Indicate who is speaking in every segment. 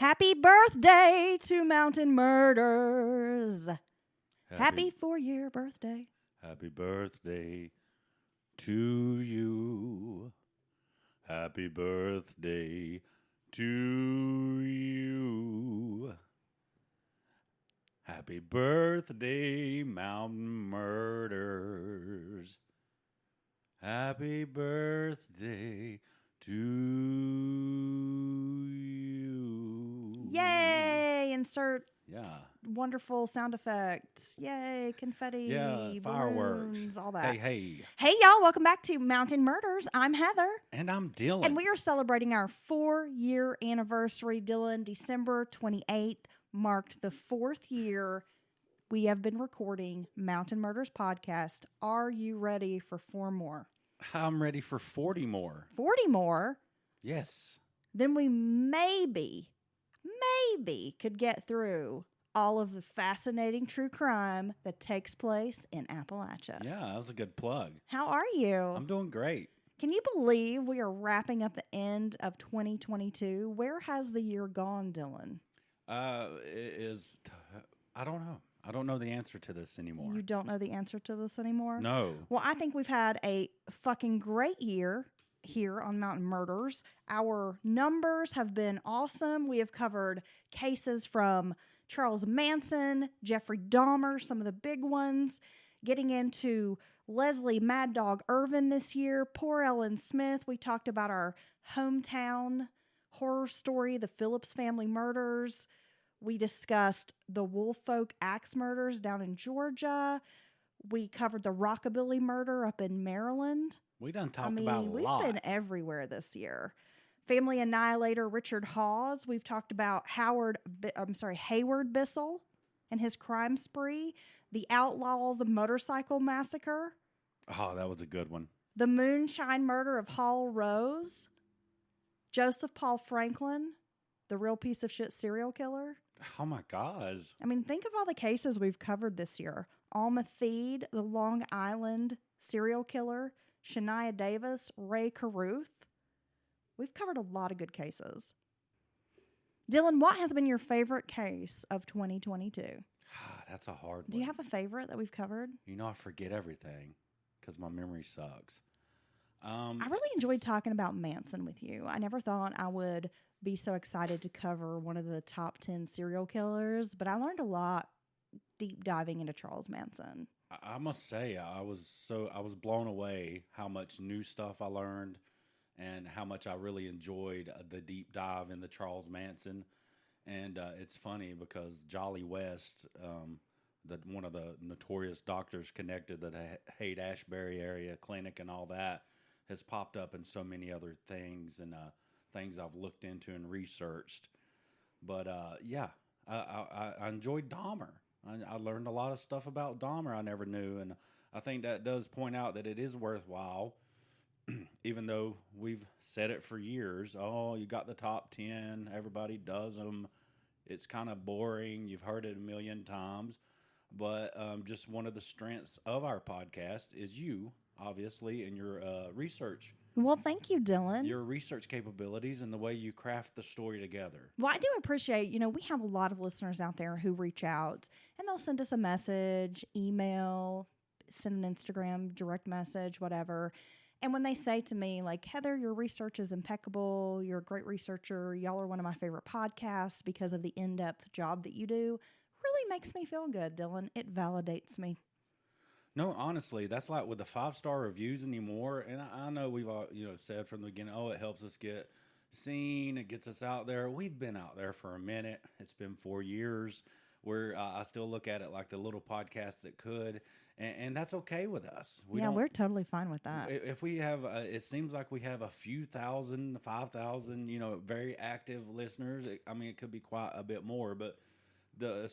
Speaker 1: Happy birthday to Mountain Murders. Happy 4-year birthday.
Speaker 2: Happy birthday to you. Happy birthday to you. Happy birthday, Mountain Murders. Happy birthday to you.
Speaker 1: Yay! Insert
Speaker 2: Yeah.
Speaker 1: wonderful sound effects. Yay! Confetti.
Speaker 2: Yeah, fireworks.
Speaker 1: Balloons, all that.
Speaker 2: Hey.
Speaker 1: Hey, y'all. Welcome back to Mountain Murders. I'm Heather.
Speaker 2: And I'm Dylan.
Speaker 1: And we are celebrating our 4-year anniversary. Dylan, December 28th marked the 4th year we have been recording Mountain Murders podcast. Are you ready for 4 more?
Speaker 2: I'm ready for 40 more.
Speaker 1: 40 more?
Speaker 2: Yes.
Speaker 1: Then we maybe could get through all of the fascinating true crime that takes place in Appalachia.
Speaker 2: Yeah, that was a good plug.
Speaker 1: How are you?
Speaker 2: I'm doing great.
Speaker 1: Can you believe we are wrapping up the end of 2022? Where has the year gone, Dylan?
Speaker 2: I don't know. I don't know the answer to this anymore.
Speaker 1: You don't know the answer to this anymore?
Speaker 2: No.
Speaker 1: Well, I think we've had a fucking great year here on Mountain Murders. Our numbers have been awesome. We have covered cases from Charles Manson, Jeffrey Dahmer, some of the big ones, getting into Leslie Mad Dog Irvin this year, poor Ellen Smith. We talked about our hometown horror story, the Phillips family murders. We discussed the Woolfolk axe murders down in Georgia. We covered the Rockabilly murder up in Maryland.
Speaker 2: We done talked about a
Speaker 1: we've
Speaker 2: lot.
Speaker 1: Been everywhere this year. Family Annihilator Richard Hawes. We've talked about Hayward Bissell and his crime spree. The Outlaws Motorcycle Massacre.
Speaker 2: Oh, that was a good one.
Speaker 1: The Moonshine Murder of Hall Rose. Joseph Paul Franklin, the real piece of shit serial killer.
Speaker 2: Oh, my gosh.
Speaker 1: I mean, think of all the cases we've covered this year. Alma Theed, the Long Island serial killer. Shania Davis, Ray Caruth. We've covered a lot of good cases. Dylan, what has been your favorite case of 2022?
Speaker 2: That's a hard one.
Speaker 1: Do you have a favorite that we've covered?
Speaker 2: You know, I forget everything because my memory sucks.
Speaker 1: I really enjoyed talking about Manson with you. I never thought I would be so excited to cover one of the top 10 serial killers, but I learned a lot deep diving into Charles Manson.
Speaker 2: I must say, I was blown away how much new stuff I learned and how much I really enjoyed the deep dive into Charles Manson. And it's funny because Jolly West, one of the notorious doctors connected to the Haight-Ashbury area clinic and all that, has popped up in so many other things and things I've looked into and researched. But I enjoyed Dahmer. I learned a lot of stuff about Dahmer I never knew, and I think that does point out that it is worthwhile, even though we've said it for years. Oh, you got the top 10, everybody does them. It's kind of boring. You've heard it a million times. But just one of the strengths of our podcast is you, obviously, and your research.
Speaker 1: Well, thank you, Dylan.
Speaker 2: Your research capabilities and the way you craft the story together.
Speaker 1: Well, I do appreciate, we have a lot of listeners out there who reach out and they'll send us a message, email, send an Instagram direct message, whatever. And when they say to me, like, Heather, your research is impeccable. You're a great researcher. Y'all are one of my favorite podcasts because of the in-depth job that you do. Really makes me feel good, Dylan. It validates me.
Speaker 2: No, honestly, that's like with the 5-star reviews anymore. And I know we've all, said from the beginning, it helps us get seen. It gets us out there. We've been out there for a minute. It's been 4 years where I still look at it like the little podcast that could. And that's okay with us.
Speaker 1: We're totally fine with that.
Speaker 2: If we have, it seems like we have a few thousand, 5,000, very active listeners. It could be quite a bit more, but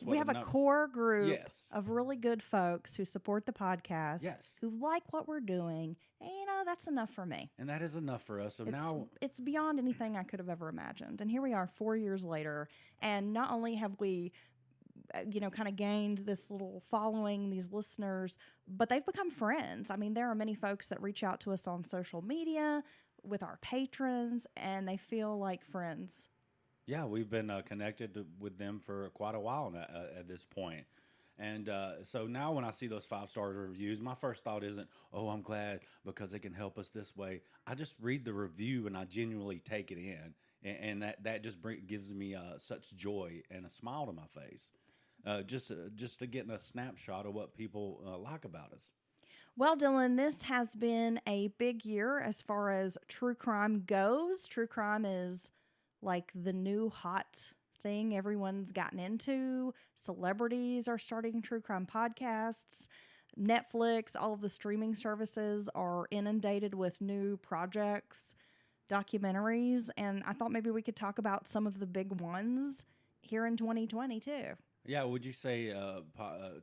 Speaker 2: we have a
Speaker 1: core group of really good folks who support the podcast, who like what we're doing. And, that's enough for me.
Speaker 2: And that is enough for us. So now
Speaker 1: it's beyond anything I could have ever imagined. And here we are 4 years later. And not only have we, kind of gained this little following, these listeners, but they've become friends. I mean, there are many folks that reach out to us on social media with our patrons, and they feel like friends.
Speaker 2: Yeah, we've been connected with them for quite a while now, at this point. And so now when I see those 5-star reviews, my first thought isn't, oh, I'm glad because they can help us this way. I just read the review and I genuinely take it in. And that just gives me such joy and a smile to my face. Just to getting a snapshot of what people like about us.
Speaker 1: Well, Dylan, this has been a big year as far as true crime goes. True crime is like the new hot thing everyone's gotten into. Celebrities are starting true crime podcasts. Netflix, all of the streaming services are inundated with new projects, documentaries, and I thought maybe we could talk about some of the big ones here in 2020 too.
Speaker 2: Yeah, would you say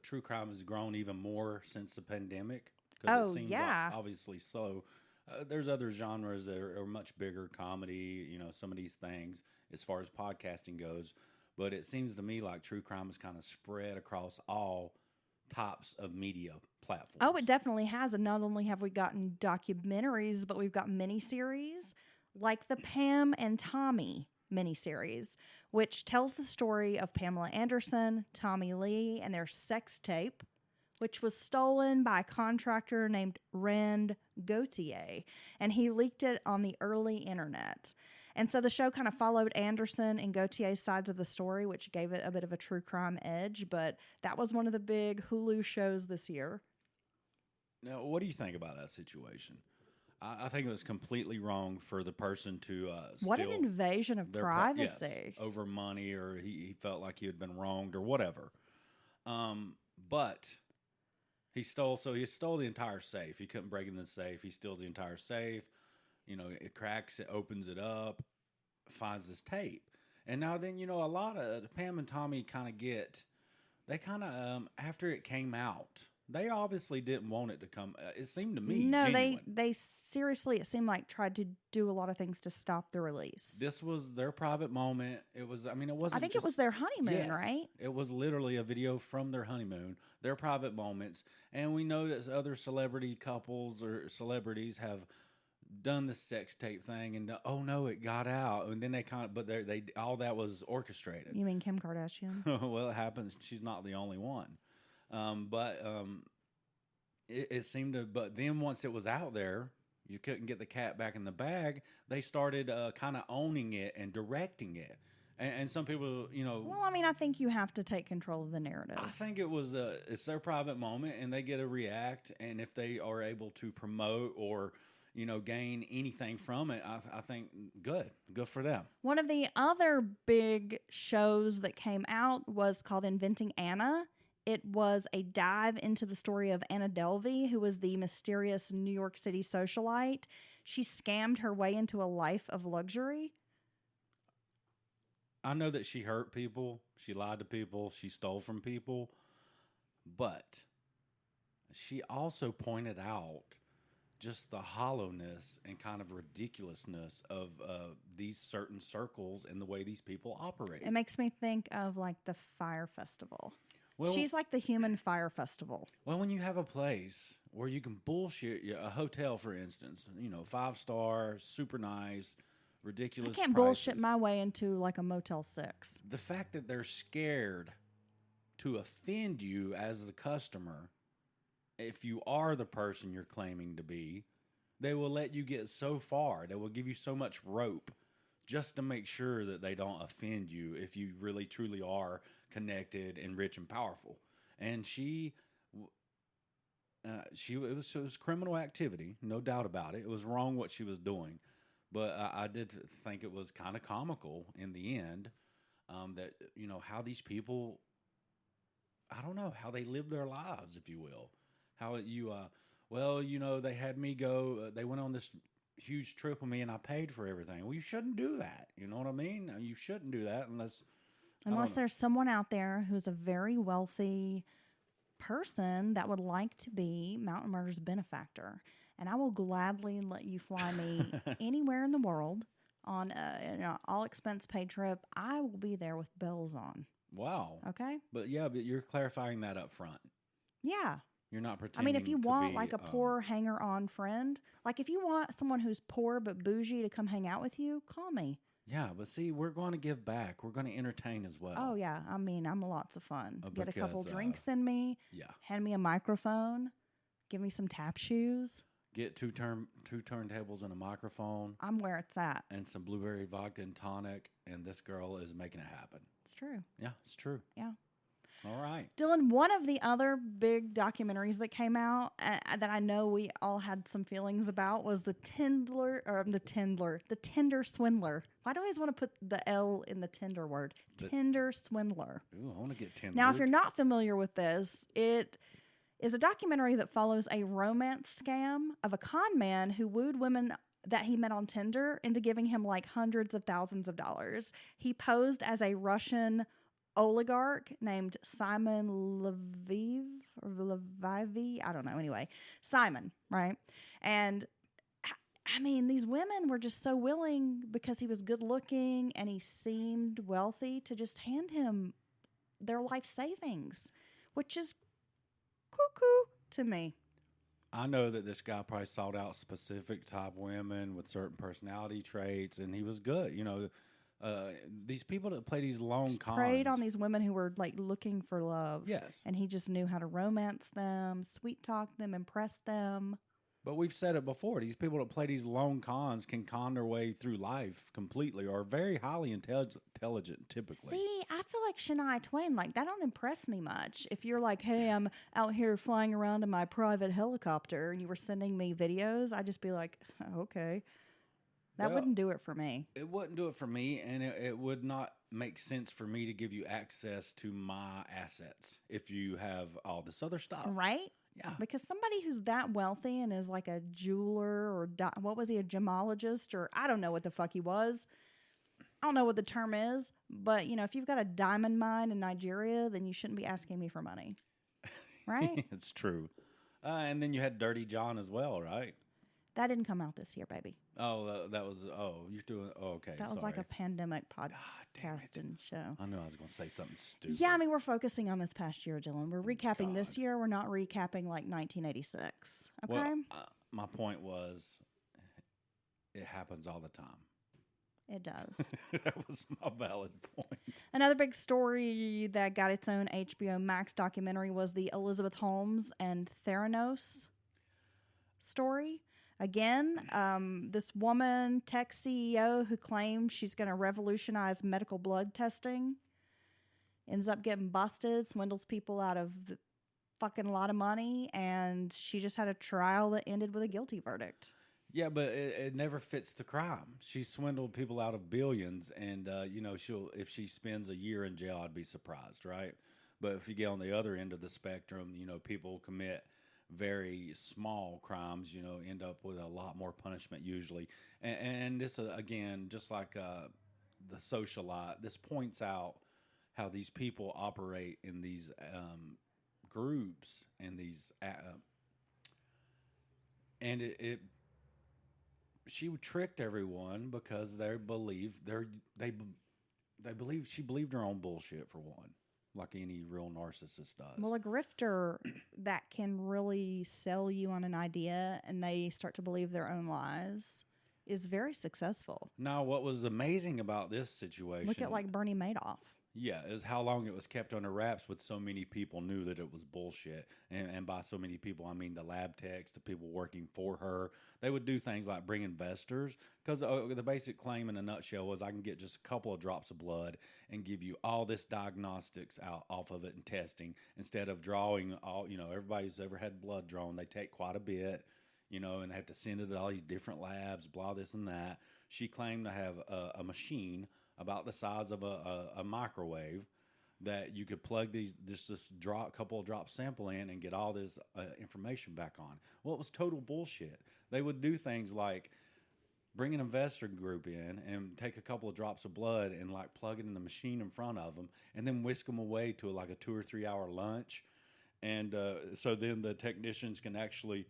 Speaker 2: true crime has grown even more since the pandemic? Because
Speaker 1: Oh,
Speaker 2: it seems
Speaker 1: yeah.
Speaker 2: like obviously so. There's other genres that are much bigger, comedy, some of these things as far as podcasting goes. But it seems to me like true crime is kind of spread across all types of media platforms.
Speaker 1: Oh, it definitely has. And not only have we gotten documentaries, but we've got miniseries like the Pam and Tommy miniseries, which tells the story of Pamela Anderson, Tommy Lee, and their sex tape, which was stolen by a contractor named Rand Gautier, and he leaked it on the early internet. And so the show kind of followed Anderson and Gautier's sides of the story, which gave it a bit of a true crime edge, but that was one of the big Hulu shows this year.
Speaker 2: Now, what do you think about that situation? I think it was completely wrong for the person to
Speaker 1: What an
Speaker 2: steal
Speaker 1: invasion of
Speaker 2: yes,
Speaker 1: privacy.
Speaker 2: over money, or he felt like he had been wronged or whatever. But he stole the entire safe. He couldn't break in the safe. He steals the entire safe. It cracks it, opens it up, finds this tape. And now then, a lot of Pam and Tommy after it came out, they obviously didn't want it to come. It seemed to me
Speaker 1: No,
Speaker 2: genuine.
Speaker 1: they seriously, it seemed like tried to do a lot of things to stop the release.
Speaker 2: This was their private moment. It was, it wasn't
Speaker 1: I think it was their honeymoon, right?
Speaker 2: It was literally a video from their honeymoon, their private moments. And we know that other celebrity couples or celebrities have done the sex tape thing, and oh no, it got out, and then they all that was orchestrated.
Speaker 1: You mean Kim Kardashian?
Speaker 2: Well, it happens. She's not the only one, but it seemed to. But then once it was out there, you couldn't get the cat back in the bag. They started kind of owning it and directing it. And some people,
Speaker 1: Well, I think you have to take control of the narrative.
Speaker 2: I think it's their private moment, and they get to react. And if they are able to promote or gain anything from it, I think good for them.
Speaker 1: One of the other big shows that came out was called Inventing Anna. It was a dive into the story of Anna Delvey, who was the mysterious New York City socialite. She scammed her way into a life of luxury.
Speaker 2: I know that she hurt people, she lied to people, she stole from people, but she also pointed out just the hollowness and kind of ridiculousness of these certain circles and the way these people operate.
Speaker 1: It makes me think of like the Fire Festival.
Speaker 2: Well,
Speaker 1: she's like the human Fire Festival.
Speaker 2: Well, when you have a place where you can bullshit, a hotel, for instance, 5-star, super nice, ridiculous
Speaker 1: I can't
Speaker 2: prices.
Speaker 1: bullshit my way into like a Motel 6.
Speaker 2: The fact that they're scared to offend you as the customer, if you are the person you're claiming to be, they will let you get so far. They will give you so much rope just to make sure that they don't offend you if you really truly are connected and rich and powerful. And it was criminal activity, no doubt about it. It was wrong what she was doing. But I did think it was kind of comical in the end that, how these people, I don't know, how they live their lives, if you will. How they had me go, they went on this huge trip with me and I paid for everything. Well, you shouldn't do that. You know what I mean? You shouldn't do that unless
Speaker 1: there's someone out there who's a very wealthy person that would like to be Mountain Murder's benefactor. And I will gladly let you fly me anywhere in the world on an all-expense paid trip. I will be there with bells on.
Speaker 2: Wow.
Speaker 1: Okay?
Speaker 2: But you're clarifying that up front.
Speaker 1: Yeah.
Speaker 2: You're not pretending.
Speaker 1: If you want like a poor hanger-on friend, like if you want someone who's poor but bougie to come hang out with you, call me.
Speaker 2: Yeah, but see, we're going to give back. We're going to entertain as well.
Speaker 1: Oh yeah, I mean, I'm lots of fun. Get a couple
Speaker 2: Because,
Speaker 1: drinks in me,
Speaker 2: yeah,
Speaker 1: hand me a microphone, give me some tap shoes.
Speaker 2: get two turntables and a microphone
Speaker 1: I'm where it's at.
Speaker 2: and some blueberry vodka and tonic, and this girl is making it happen.
Speaker 1: It's true.
Speaker 2: Yeah, it's true.
Speaker 1: Yeah.
Speaker 2: All right.
Speaker 1: Dylan, one of the other big documentaries that came out that I know we all had some feelings about was the Tinder Swindler. Why do I always want to put the L in the Tinder word? Tinder Swindler.
Speaker 2: Ooh, I want to get 10.
Speaker 1: Now, if you're not familiar with this, it is a documentary that follows a romance scam of a con man who wooed women that he met on Tinder into giving him like hundreds of thousands of dollars. He posed as a Russian oligarch named Simon Leviev or Levivy. I don't know. Anyway, Simon, right? And I mean, these women were just so willing because he was good looking and he seemed wealthy to just hand him their life savings, which is cuckoo to me.
Speaker 2: I know that this guy probably sought out specific type women with certain personality traits, and he was good. You know, these people that play these long
Speaker 1: Just
Speaker 2: cons
Speaker 1: preyed on these women who were like looking for love.
Speaker 2: Yes,
Speaker 1: And he just knew how to romance them, sweet talk them, impress them.
Speaker 2: but we've said it before. These people that play these long cons can con their way through life completely, or very highly intelligent. Typically,
Speaker 1: See, I feel like Shania Twain, like that don't impress me much. If you're like, hey, I'm out here flying around in my private helicopter and you were sending me videos, I'd just be like, okay. That
Speaker 2: Well,
Speaker 1: wouldn't do it for me.
Speaker 2: it wouldn't do it for me, and it would not make sense for me to give you access to my assets if you have all this other stuff.
Speaker 1: Right?
Speaker 2: Yeah.
Speaker 1: Because somebody who's that wealthy and is like a jeweler or what was he, a gemologist, or I don't know what the fuck he was. I don't know what the term is, but you know, if you've got a diamond mine in Nigeria, then you shouldn't be asking me for money. Right?
Speaker 2: It's true. And then you had Dirty John as well, right?
Speaker 1: That didn't come out this year, baby.
Speaker 2: Oh, that was. Oh, you're doing. Oh, okay.
Speaker 1: That was like a pandemic
Speaker 2: damn
Speaker 1: podcast
Speaker 2: it.
Speaker 1: and show.
Speaker 2: I knew I was going to say something stupid.
Speaker 1: Yeah, I mean, we're focusing on this past year, Dylan. We're recapping this
Speaker 2: God.
Speaker 1: year. We're not recapping like 1986. Okay?
Speaker 2: Well, my point was, it happens all the time.
Speaker 1: It does.
Speaker 2: That was my valid point.
Speaker 1: Another big story that got its own HBO Max documentary was the Elizabeth Holmes and Theranos story. Again, this woman, tech CEO, who claims she's going to revolutionize medical blood testing, ends up getting busted, swindles people out of the fucking lot of money, and she just had a trial that ended with a guilty verdict.
Speaker 2: Yeah, but it never fits the crime. She swindled people out of billions, and you know, if she spends a year in jail, I'd be surprised, right? But if you get on the other end of the spectrum, you know, people commit very small crimes, you know, end up with a lot more punishment usually. And this, again, just like the socialite, this points out how these people operate in these groups and these, and she tricked everyone because they believe they believe she believed her own bullshit for one, like any real narcissist does.
Speaker 1: Well, a grifter that can really sell you on an idea and they start to believe their own lies is very successful.
Speaker 2: Now, what was amazing about this situation,
Speaker 1: Look at like Bernie Madoff.
Speaker 2: yeah, is how long it was kept under wraps with so many people knew that it was bullshit. And by so many people, I mean the lab techs, the people working for her. They would do things like bring investors because the basic claim in a nutshell was I can get just a couple of drops of blood and give you all this diagnostics out off of it and testing instead of drawing all, you know, everybody who's ever had blood drawn, they take quite a bit, you know, and they have to send it to all these different labs, blah, this and that. She claimed to have a machine about the size of a microwave that you could plug this couple of drop sample in and get all this information back on. Well, it was total bullshit. They would do things like bring an investor group in and take a couple of drops of blood and like plug it in the machine in front of them and then whisk them away to like a 2 or 3 hour lunch. And so then the technicians can actually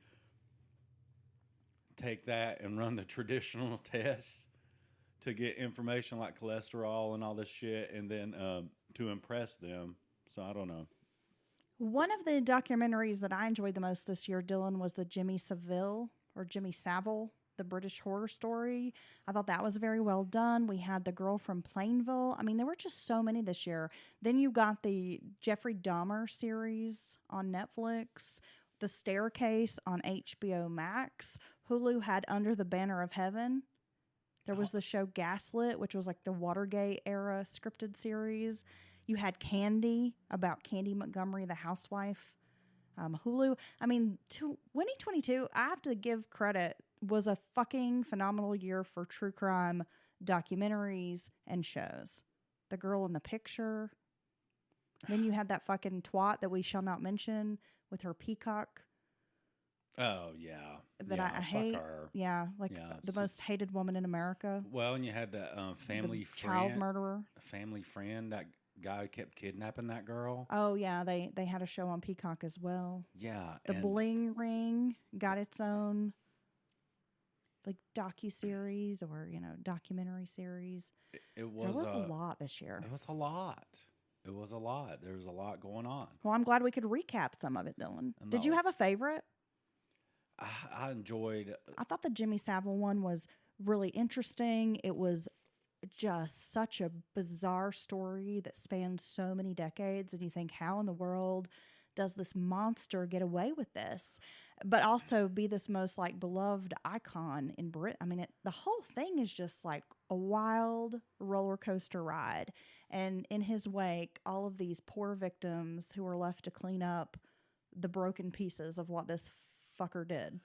Speaker 2: take that and run the traditional tests to get information like cholesterol and all this shit, and then to impress them. So I don't know.
Speaker 1: One of the documentaries that I enjoyed the most this year, Dylan, was the Jimmy Savile the British Horror Story. I thought that was very well done. We had The Girl from Plainville. I mean, there were just so many this year. Then you got the Jeffrey Dahmer series on Netflix, The Staircase on HBO Max. Hulu had Under the Banner of Heaven. There was the show Gaslit, which was like the Watergate era scripted series. You had Candy, about Candy Montgomery, the housewife. Hulu. I mean, 2022, I have to give credit, was a fucking phenomenal year for true crime documentaries and shows. The Girl in the Picture. Then you had that fucking twat that we shall not mention with her peacock.
Speaker 2: Oh, yeah.
Speaker 1: That I hate.
Speaker 2: Her.
Speaker 1: Yeah, like the most hated woman in America.
Speaker 2: Well, and you had that family friend.
Speaker 1: Child murderer.
Speaker 2: Family friend, that guy who kept kidnapping that girl.
Speaker 1: Oh, yeah, they had a show on Peacock as well.
Speaker 2: Yeah.
Speaker 1: The Bling Ring got its own like docuseries or, documentary series.
Speaker 2: It was,
Speaker 1: there was a lot this year.
Speaker 2: It was a lot. There was a lot going on.
Speaker 1: Well, I'm glad we could recap some of it, Dylan. Did you have a favorite?
Speaker 2: I enjoyed...
Speaker 1: I thought the Jimmy Savile one was really interesting. It was just such a bizarre story that spans so many decades. And you think, how in the world does this monster get away with this? But also be this most like beloved icon in Britain. I mean, the whole thing is just like a wild roller coaster ride. And in his wake, all of these poor victims who are left to clean up the broken pieces of what this fucker did.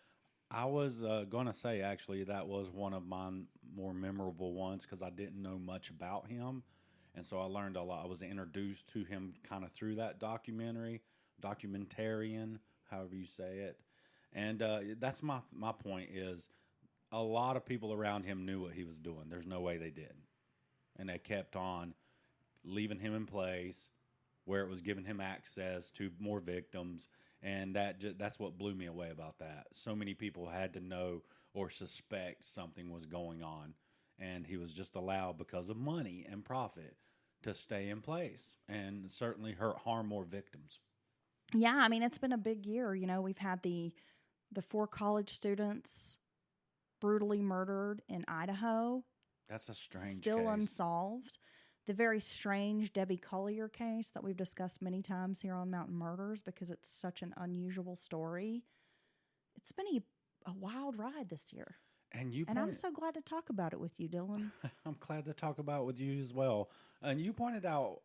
Speaker 2: I was going to say, actually, that was one of my more memorable ones because I didn't know much about him. And so I learned a lot. I was introduced to him kind of through that documentarian, however you say it. And that's my point is a lot of people around him knew what he was doing. There's no way they did. And they kept on leaving him in place where it was giving him access to more victims. And that's what blew me away about that. So many people had to know or suspect something was going on. And he was just allowed because of money and profit to stay in place and certainly harm more victims.
Speaker 1: Yeah, I mean, it's been a big year. We've had the 4 college students brutally murdered in Idaho.
Speaker 2: That's a strange
Speaker 1: Still
Speaker 2: case.
Speaker 1: Unsolved. The very strange Debbie Collier case that we've discussed many times here on Mountain Murders because it's such an unusual story. It's been a wild ride this year. And I'm so glad to talk about it with you, Dylan.
Speaker 2: I'm glad to talk about it with you as well. And you pointed out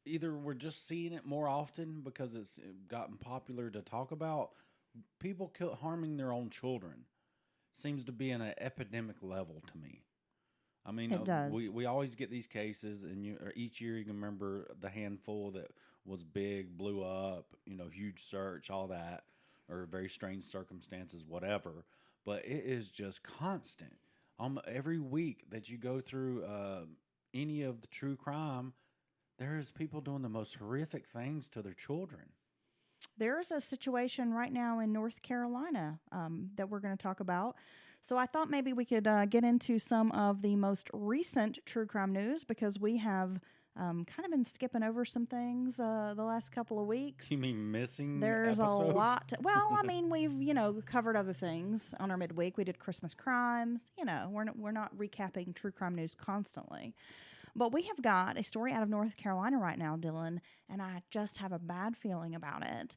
Speaker 2: either we're just seeing it more often because it's gotten popular to talk about. People harming their own children seems to be in an epidemic level to me. I mean,
Speaker 1: it does.
Speaker 2: We always get these cases, and each year you can remember the handful that was big, blew up, huge search, all that, or very strange circumstances, whatever. But it is just constant. Every week that you go through any of the true crime, there's people doing the most horrific things to their children.
Speaker 1: There's a situation right now in North Carolina that we're going to talk about. So I thought maybe we could get into some of the most recent true crime news because we have kind of been skipping over some things the last couple of weeks.
Speaker 2: You mean missing
Speaker 1: There's
Speaker 2: episodes?
Speaker 1: A lot. Well, I mean, we've, covered other things on our midweek. We did Christmas crimes. We're not recapping true crime news constantly. But we have got a story out of North Carolina right now, Dylan, and I just have a bad feeling about it.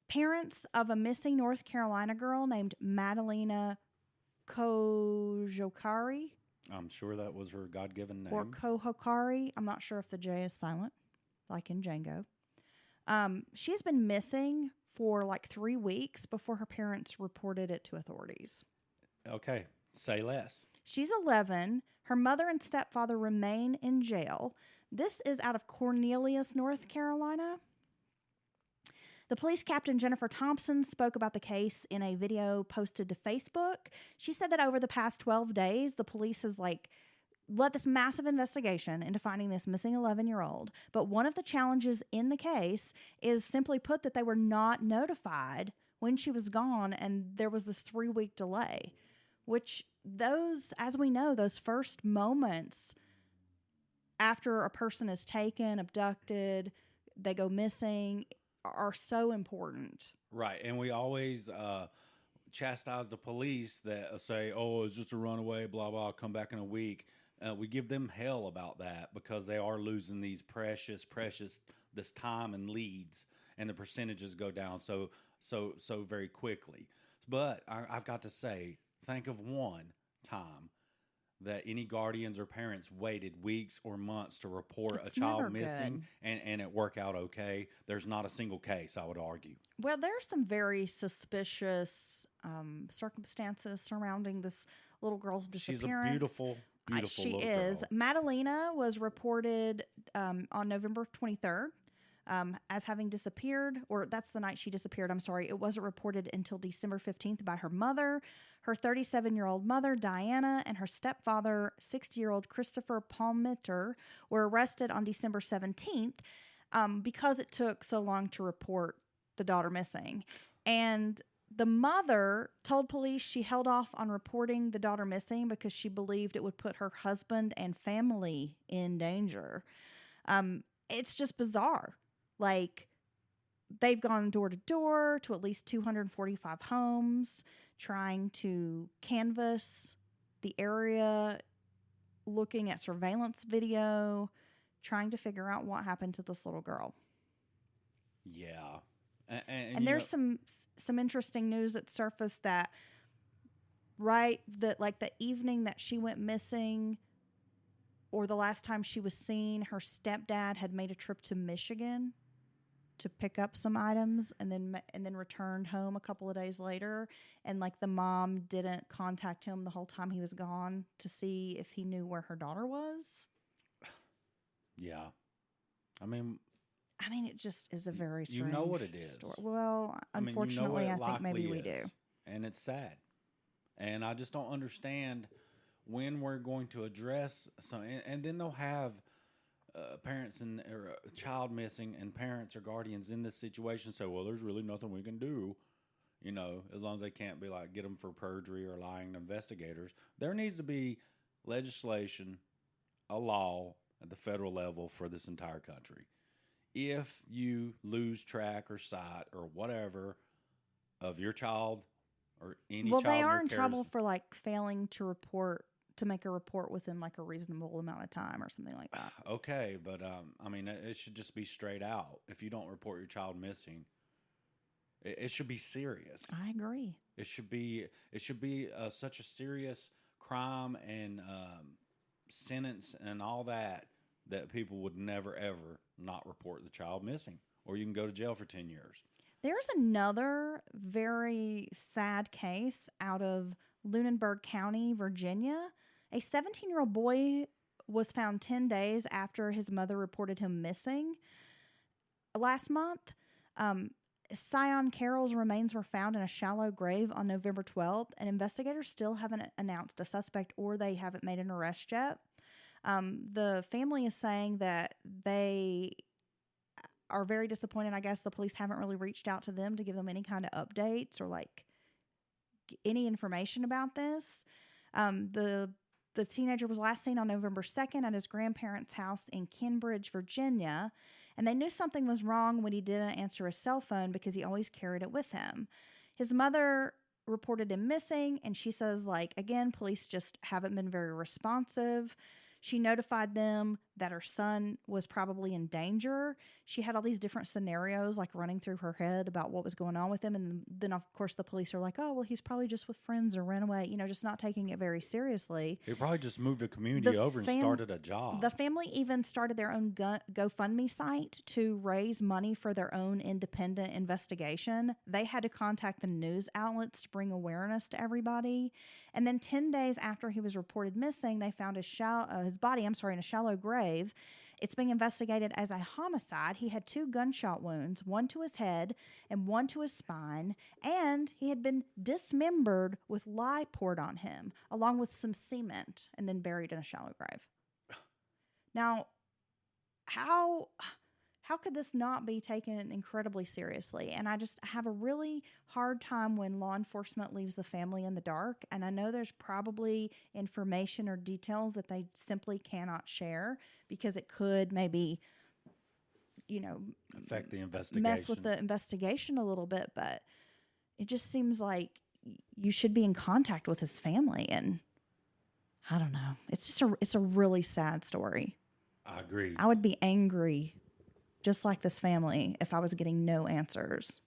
Speaker 1: Parents of a missing North Carolina girl named Madalena Kojokari.
Speaker 2: I'm sure that was her God-given name.
Speaker 1: Or Kohokari. I'm not sure if the J is silent, like in Django. She's been missing for like 3 weeks before her parents reported it to authorities.
Speaker 2: Okay, say less.
Speaker 1: She's 11. Her mother and stepfather remain in jail. This is out of Cornelius, North Carolina. The police captain, Jennifer Thompson, spoke about the case in a video posted to Facebook. She said that over the past 12 days, the police has led this massive investigation into finding this missing 11-year-old. But one of the challenges in the case is simply put that they were not notified when she was gone, and there was this 3-week delay, which as we know, those first moments after a person is taken, abducted, they go missing, are so important.
Speaker 2: Right. And we always chastise the police that say, "Oh, it's just a runaway," blah blah. Come back in a week. We give them hell about that because they are losing these precious this time and leads, and the percentages go down so very quickly. But I've got to say, think of one time that any guardians or parents waited weeks or months to report a
Speaker 1: It's
Speaker 2: child
Speaker 1: never
Speaker 2: missing
Speaker 1: good.
Speaker 2: and it work out okay. There's not a single case, I would argue.
Speaker 1: Well, there's some very suspicious circumstances surrounding this little girl's
Speaker 2: She's a
Speaker 1: disappearance.
Speaker 2: beautiful
Speaker 1: She
Speaker 2: little
Speaker 1: is.
Speaker 2: girl.
Speaker 1: Madalena was reported on November 23rd as having disappeared, or that's the night she disappeared. I'm sorry. It wasn't reported until December 15th by her mother. Her 37-year-old mother, Diana, and her stepfather, 60-year-old Christopher Palmiter, were arrested on December 17th because it took so long to report the daughter missing. And the mother told police she held off on reporting the daughter missing because she believed it would put her husband and family in danger. It's just bizarre. Like, they've gone door to door to at least 245 homes trying to canvass the area, looking at surveillance video, trying to figure out what happened to this little girl.
Speaker 2: Yeah.
Speaker 1: And there's some interesting news that surfaced that the evening that she went missing, or the last time she was seen, her stepdad had made a trip to Michigan to pick up some items and then returned home a couple of days later, and like the mom didn't contact him the whole time he was gone to see if he knew where her daughter was.
Speaker 2: Yeah. I mean,
Speaker 1: it just is a very strange
Speaker 2: you know what it is.
Speaker 1: story. Well, unfortunately, I think maybe we do.
Speaker 2: And it's sad. And I just don't understand when we're going to address some. And then they'll have parents or a child missing, and parents or guardians in this situation say, "Well, there's really nothing we can do." You know, as long as they can't be like get them for perjury or lying to investigators. There needs to be legislation, a law at the federal level for this entire country. If you lose track or sight or whatever of your child or any child,
Speaker 1: they are in trouble for like failing to make a report within like a reasonable amount of time or something like that.
Speaker 2: Okay, but it should just be straight out. If you don't report your child missing, it should be serious.
Speaker 1: I agree.
Speaker 2: It should be such a serious crime and sentence and all that people would never ever not report the child missing, or you can go to jail for 10 years.
Speaker 1: There's another very sad case out of Lunenburg County, Virginia. A 17-year-old boy was found 10 days after his mother reported him missing. Last month, Sion Carroll's remains were found in a shallow grave on November 12th, and investigators still haven't announced a suspect or they haven't made an arrest yet. The family is saying that they are very disappointed. I guess the police haven't really reached out to them to give them any kind of updates or like any information about this. The teenager was last seen on November 2nd at his grandparents' house in Cambridge, Virginia, and they knew something was wrong when he didn't answer his cell phone because he always carried it with him. His mother reported him missing, and she says, like, again, police just haven't been very responsive. She notified them that her son was probably in danger. She had all these different scenarios like running through her head about what was going on with him. And then, of course, the police are like, oh, well, he's probably just with friends or ran away, just not taking it very seriously.
Speaker 2: He probably just moved a community over and started a job.
Speaker 1: The family even started their own GoFundMe site to raise money for their own independent investigation. They had to contact the news outlets to bring awareness to everybody. And then 10 days after he was reported missing, they found his body in a shallow grave. It's being investigated as a homicide. He had 2 gunshot wounds, one to his head and one to his spine, and he had been dismembered with lye poured on him, along with some cement, and then buried in a shallow grave. Now, how could this not be taken incredibly seriously? And I just have a really hard time when law enforcement leaves the family in the dark. And I know there's probably information or details that they simply cannot share because it could maybe,
Speaker 2: affect the investigation.
Speaker 1: Mess with the investigation a little bit. But it just seems like you should be in contact with his family. And I don't know. It's a really sad story.
Speaker 2: I agree.
Speaker 1: I would be angry, just like this family, if I was getting no answers.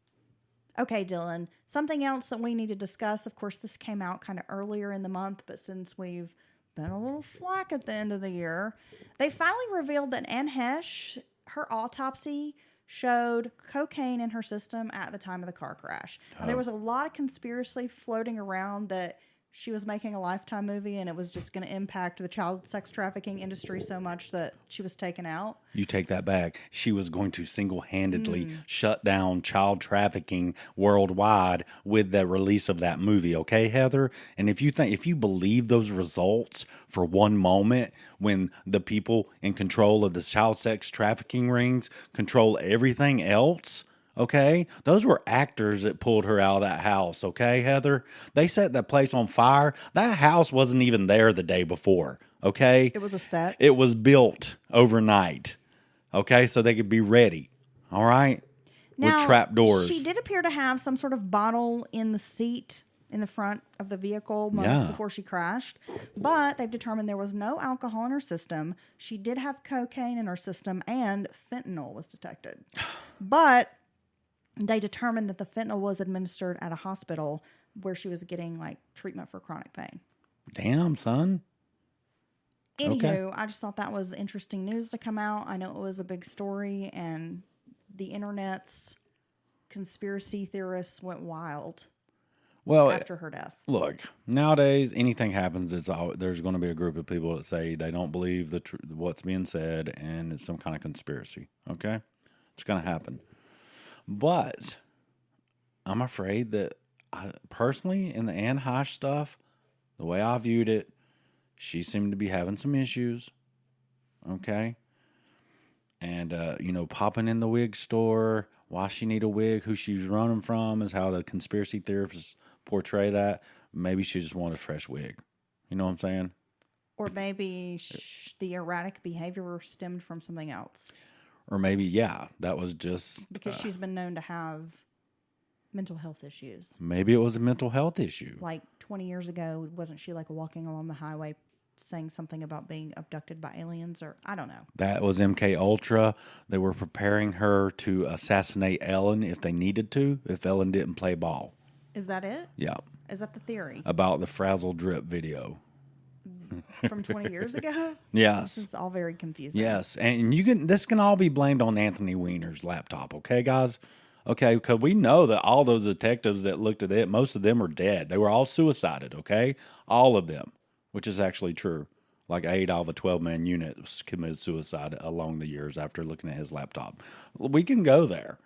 Speaker 1: Okay, Dylan, something else that we need to discuss. Of course, this came out kind of earlier in the month, but since we've been a little slack at the end of the year, they finally revealed that Anne Hesh, her autopsy showed cocaine in her system at the time of the car crash. Now, there was a lot of conspiracy floating around that she was making a Lifetime movie and it was just going to impact the child sex trafficking industry so much that she was taken out.
Speaker 2: You take that back. She was going to single-handedly shut down child trafficking worldwide with the release of that movie. Okay, Heather? And if you believe those results for one moment, when the people in control of the child sex trafficking rings control everything else, okay? Those were actors that pulled her out of that house, okay, Heather? They set that place on fire. That house wasn't even there the day before, okay?
Speaker 1: It was a set.
Speaker 2: It was built overnight, okay, so they could be ready, all right?
Speaker 1: Now,
Speaker 2: with trap doors.
Speaker 1: She did appear to have some sort of bottle in the seat in the front of the vehicle moments before she crashed, but they've determined there was no alcohol in her system. She did have cocaine in her system, and fentanyl was detected. But they determined that the fentanyl was administered at a hospital where she was getting like treatment for chronic pain.
Speaker 2: Damn, son.
Speaker 1: Anywho,
Speaker 2: Okay.
Speaker 1: I just thought that was interesting news to come out. I know it was a big story, and the internet's conspiracy theorists went wild after her death.
Speaker 2: Look, nowadays anything happens, there's going to be a group of people that say they don't believe what's being said, and it's some kind of conspiracy. Okay, it's going to happen. But I'm afraid that personally, in the Anne Hesh stuff, the way I viewed it, she seemed to be having some issues. Okay. And, popping in the wig store, why she need a wig, who she's running from, is how the conspiracy theorists portray that. Maybe she just wanted a fresh wig. You know what I'm saying?
Speaker 1: Or maybe the erratic behavior stemmed from something else.
Speaker 2: Or maybe, that was just...
Speaker 1: Because she's been known to have mental health issues.
Speaker 2: Maybe it was a mental health issue.
Speaker 1: Like 20 years ago, wasn't she like walking along the highway saying something about being abducted by aliens, or I don't know.
Speaker 2: That was MK Ultra. They were preparing her to assassinate Ellen if they needed to, if Ellen didn't play ball.
Speaker 1: Is that it?
Speaker 2: Yeah.
Speaker 1: Is that the theory?
Speaker 2: About the frazzle drip video.
Speaker 1: From 20 years ago?
Speaker 2: Yes.
Speaker 1: This is all very confusing.
Speaker 2: Yes. And this can all be blamed on Anthony Weiner's laptop, okay, guys? Okay, because we know that all those detectives that looked at it, most of them are dead. They were all suicided, okay? All of them, which is actually true. Like 8 out of a 12-man unit committed suicide along the years after looking at his laptop. We can go there.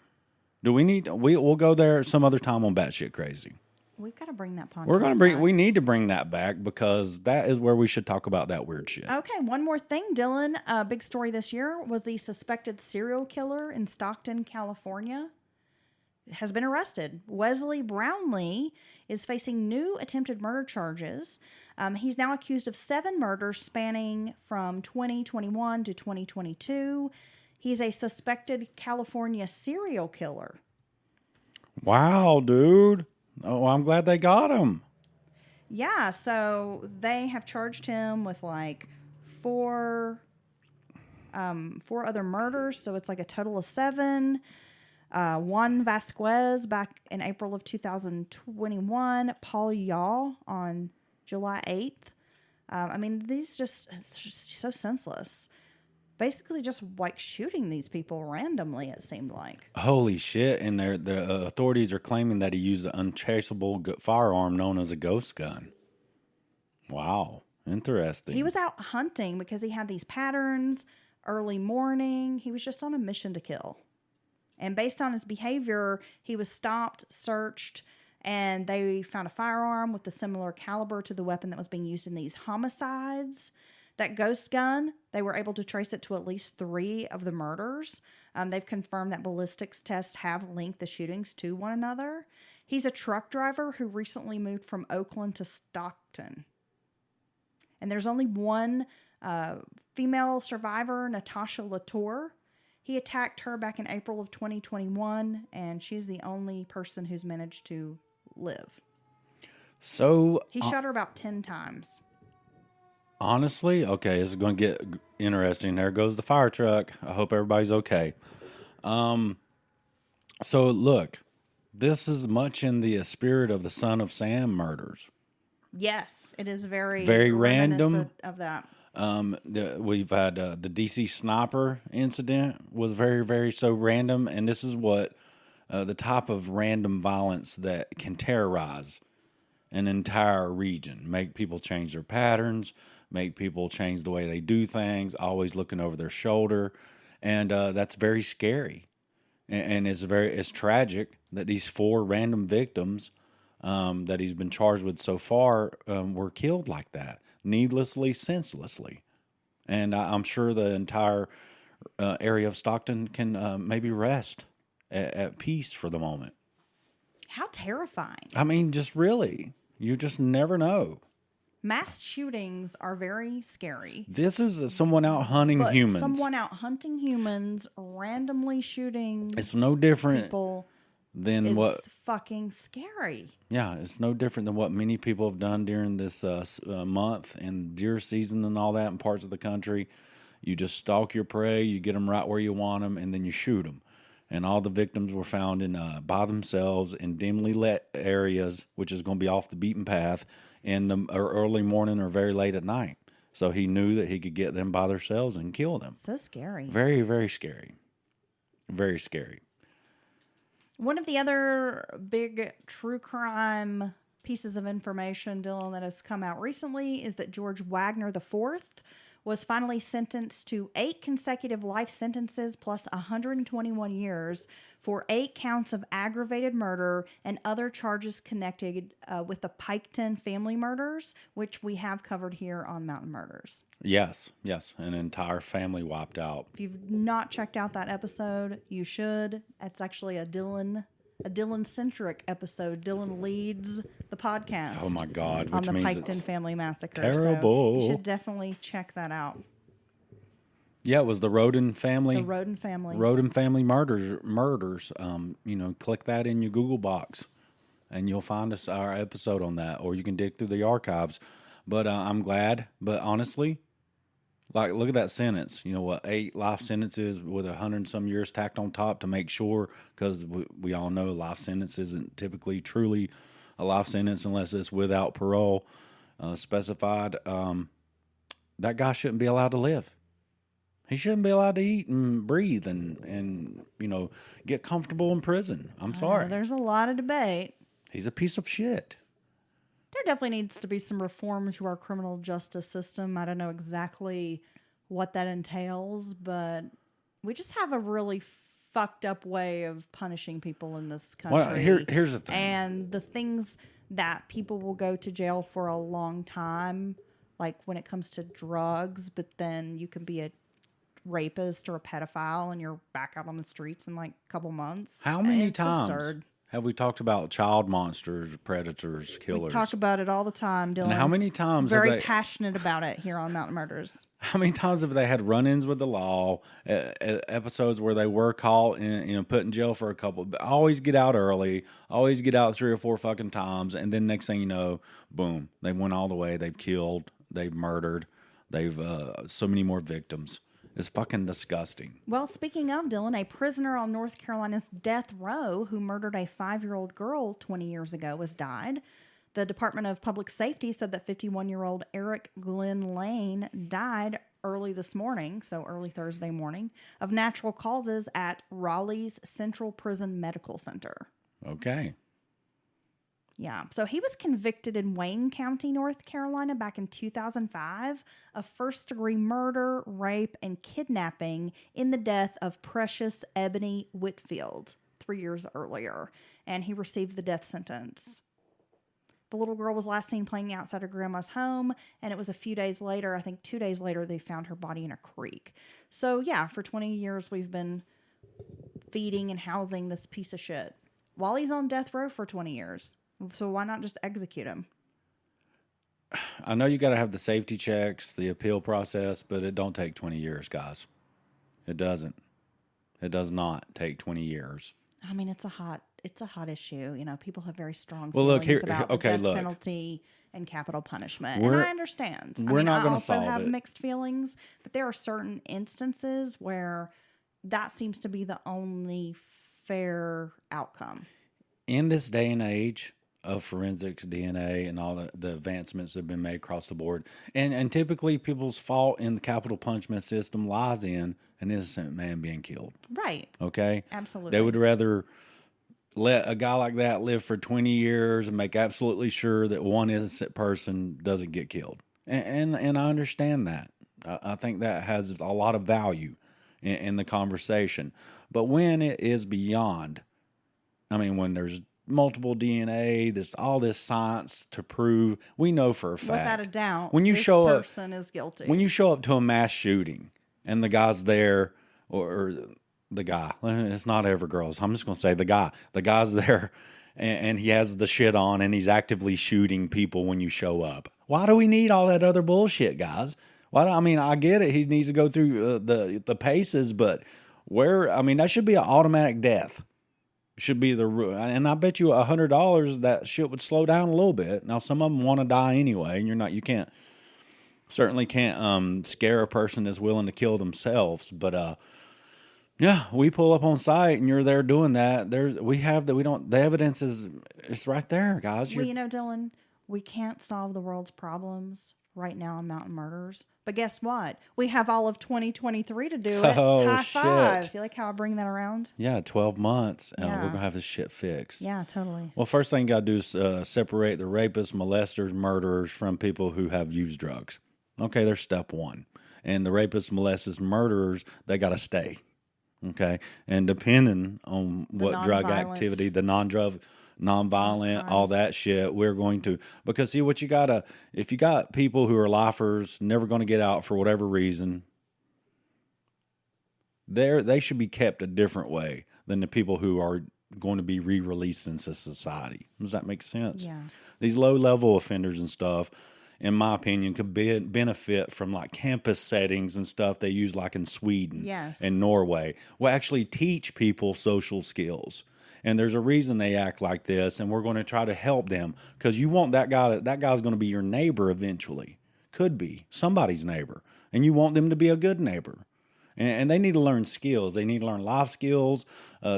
Speaker 2: We'll go there some other time on Batshit Crazy.
Speaker 1: We've got to bring that podcast back.
Speaker 2: We need to bring that back, because that is where we should talk about that weird shit.
Speaker 1: Okay, one more thing, Dylan. A big story this year was the suspected serial killer in Stockton, California has been arrested. Wesley Brownlee is facing new attempted murder charges. He's now accused of 7 murders spanning from 2021 to 2022. He's a suspected California serial killer.
Speaker 2: Wow, dude. Oh, I'm glad they got him.
Speaker 1: Yeah, so they have charged him with like 4 other murders, so it's like a total of 7. Juan Vasquez back in April of 2021, Paul Yaw on July 8th. These it's just so senseless. Basically just like shooting these people randomly, it seemed like.
Speaker 2: Holy shit. And the authorities are claiming that he used an untraceable firearm known as a ghost gun. Wow. Interesting.
Speaker 1: He was out hunting because he had these patterns, early morning. He was just on a mission to kill. And based on his behavior, he was stopped, searched, and they found a firearm with a similar caliber to the weapon that was being used in these homicides. That ghost gun, they were able to trace it to at least 3 of the murders. They've confirmed that ballistics tests have linked the shootings to one another. He's a truck driver who recently moved from Oakland to Stockton. And there's only one female survivor, Natasha Latour. He attacked her back in April of 2021, and she's the only person who's managed to live.
Speaker 2: So
Speaker 1: He shot her about 10 times.
Speaker 2: honestly, okay, this is going to get interesting. There goes the fire truck. I hope everybody's okay. So look, this is much in the spirit of the Son of Sam murders.
Speaker 1: Yes, it is
Speaker 2: Very random.
Speaker 1: reminiscent of that.
Speaker 2: We've had the DC sniper incident was very, very so random, and this is what the type of random violence that can terrorize an entire region, make people change their patterns, make people change the way they do things, always looking over their shoulder, and that's very scary, and it's tragic that these 4 random victims that he's been charged with so far were killed like that, needlessly, senselessly. And I'm sure the entire area of Stockton can maybe rest at peace for the moment.
Speaker 1: How terrifying.
Speaker 2: I mean, just really, you just never know.
Speaker 1: Mass shootings are very scary.
Speaker 2: This is someone out hunting
Speaker 1: But
Speaker 2: humans.
Speaker 1: someone out hunting humans, randomly shooting
Speaker 2: It's no different
Speaker 1: people
Speaker 2: than
Speaker 1: is
Speaker 2: what.
Speaker 1: fucking scary.
Speaker 2: Yeah, it's no different than what many people have done during this month and deer season and all that in parts of the country. You just stalk your prey, you get them right where you want them, and then you shoot them. And all the victims were found in by themselves in dimly lit areas, which is going to be off the beaten path in the early morning or very late at night. So he knew that he could get them by themselves and kill them.
Speaker 1: So scary.
Speaker 2: Very, very scary. Very scary.
Speaker 1: One of the other big true crime pieces of information, Dylan, that has come out recently is that George Wagner IV was finally sentenced to 8 consecutive life sentences plus 121 years for 8 counts of aggravated murder and other charges connected with the Piketon family murders, which we have covered here on Mountain Murders.
Speaker 2: Yes. An entire family wiped out.
Speaker 1: If you've not checked out that episode, you should. It's actually a Dylan-centric episode. Dylan leads the podcast.
Speaker 2: Oh my God!
Speaker 1: On
Speaker 2: Which
Speaker 1: the
Speaker 2: means
Speaker 1: Piketon
Speaker 2: it's
Speaker 1: family massacre.
Speaker 2: terrible.
Speaker 1: So you should definitely check that out.
Speaker 2: Yeah, it was the Roden family.
Speaker 1: The Roden family.
Speaker 2: Roden family murders. Click that in your Google box, and you'll find our episode on that, or you can dig through the archives. But I'm glad. But honestly, like, look at that sentence. You know what? 8 life sentences with 100 and some years tacked on top to make sure, because we all know life sentence isn't typically truly a life sentence unless it's without parole specified. That guy shouldn't be allowed to live. He shouldn't be allowed to eat and breathe and get comfortable in prison. I'm sorry.
Speaker 1: There's a lot of debate.
Speaker 2: He's a piece of shit.
Speaker 1: There definitely needs to be some reform to our criminal justice system. I don't know exactly what that entails, but we just have a really fucked up way of punishing people in this country.
Speaker 2: Well, here's the thing.
Speaker 1: And the things that people will go to jail for a long time, like when it comes to drugs, but then you can be a rapist or a pedophile and you're back out on the streets in like a couple months.
Speaker 2: How many
Speaker 1: It's
Speaker 2: times
Speaker 1: absurd.
Speaker 2: have we talked about child monsters, predators, killers?
Speaker 1: We talk about it all the time, Dylan.
Speaker 2: And how many times
Speaker 1: Very passionate about it here on Mountain Murders.
Speaker 2: How many times have they had run-ins with the law? Episodes where they were caught and put in jail for a couple, but always get out early, always get out 3 or 4 fucking times, and then next thing you know, boom, they went all the way. They've killed, they've murdered, they've so many more victims. It's fucking disgusting.
Speaker 1: Well, speaking of, Dylan, a prisoner on North Carolina's death row who murdered a 5-year-old girl 20 years ago has died. The Department of Public Safety said that 51-year-old Eric Glenn Lane died early this morning, so early Thursday morning, of natural causes at Raleigh's Central Prison Medical Center.
Speaker 2: Okay.
Speaker 1: Yeah, so he was convicted in Wayne County, North Carolina back in 2005 of first-degree murder, rape, and kidnapping in the death of Precious Ebony Whitfield 3 years earlier, and he received the death sentence. The little girl was last seen playing outside her grandma's home, and it was a few days later, I think 2 days later, they found her body in a creek. So yeah, for 20 years we've been feeding and housing this piece of shit while he's on death row for 20 years. So why not just execute him?
Speaker 2: I know you got to have the safety checks, the appeal process, but it don't take 20 years, guys. It doesn't. It does not take 20 years.
Speaker 1: I mean, it's a hot it's a hot issue. You know, people have very strong
Speaker 2: Well,
Speaker 1: feelings
Speaker 2: look here.
Speaker 1: about the
Speaker 2: Okay,
Speaker 1: death
Speaker 2: look.
Speaker 1: penalty and capital punishment, and
Speaker 2: We're
Speaker 1: I understand.
Speaker 2: we're not
Speaker 1: I
Speaker 2: going to
Speaker 1: also
Speaker 2: solve
Speaker 1: have
Speaker 2: it.
Speaker 1: mixed feelings, but there are certain instances where that seems to be the only fair outcome.
Speaker 2: In this day and age of forensics, DNA, and all the advancements that have been made across the board, and typically people's fault in the capital punishment system lies in an innocent man being killed.
Speaker 1: Right.
Speaker 2: Okay?
Speaker 1: Absolutely.
Speaker 2: They would rather let a guy like that live for 20 years and make absolutely sure that one innocent person doesn't get killed. And I understand that. I think that has a lot of value in the conversation. But when it is beyond, I mean, when there's multiple DNA, all this science to prove, we know for a fact.
Speaker 1: Without a doubt,
Speaker 2: when you
Speaker 1: this
Speaker 2: show
Speaker 1: person is guilty.
Speaker 2: When you show up to a mass shooting and the guy's there, or the guy, it's not ever girls. I'm just going to say the guy. The guy's there and he has the shit on and he's actively shooting people when you show up. Why do we need all that other bullshit, guys? I mean, I get it. He needs to go through the paces, but that should be an automatic death. Should be and I bet you $100 that shit would slow down a little bit. Now, some of them want to die anyway, and you certainly can't scare a person that's willing to kill themselves. But yeah, we pull up on site and you're there doing that. The evidence it's right there, guys.
Speaker 1: Well, Dylan, we can't solve the world's problems right now on Mountain Murders. But guess what? We have all of 2023 to do it.
Speaker 2: Oh,
Speaker 1: High five.
Speaker 2: shit.
Speaker 1: You like how I bring that around?
Speaker 2: Yeah, 12 months. And
Speaker 1: Yeah.
Speaker 2: we're going to have this shit fixed.
Speaker 1: Yeah, totally.
Speaker 2: Well, first thing you got to do is separate the rapists, molesters, murderers from people who have used drugs. Okay, there's step one. And the rapists, molesters, murderers, they got to stay. Okay, and depending on what drug activity, the non-violent, all that shit, we're going to, because see what if you got people who are lifers, never going to get out for whatever reason, they should be kept a different way than the people who are going to be re-released into society. Does that make sense?
Speaker 1: Yeah.
Speaker 2: These low-level offenders and stuff, in my opinion, could benefit from like campus settings and stuff they use like in Sweden and Norway. Will actually teach people social skills. And there's a reason they act like this, and we're going to try to help them, because you want that guy's going to be your neighbor eventually. Could be somebody's neighbor, and you want them to be a good neighbor. And they need to learn skills. They need to learn life skills,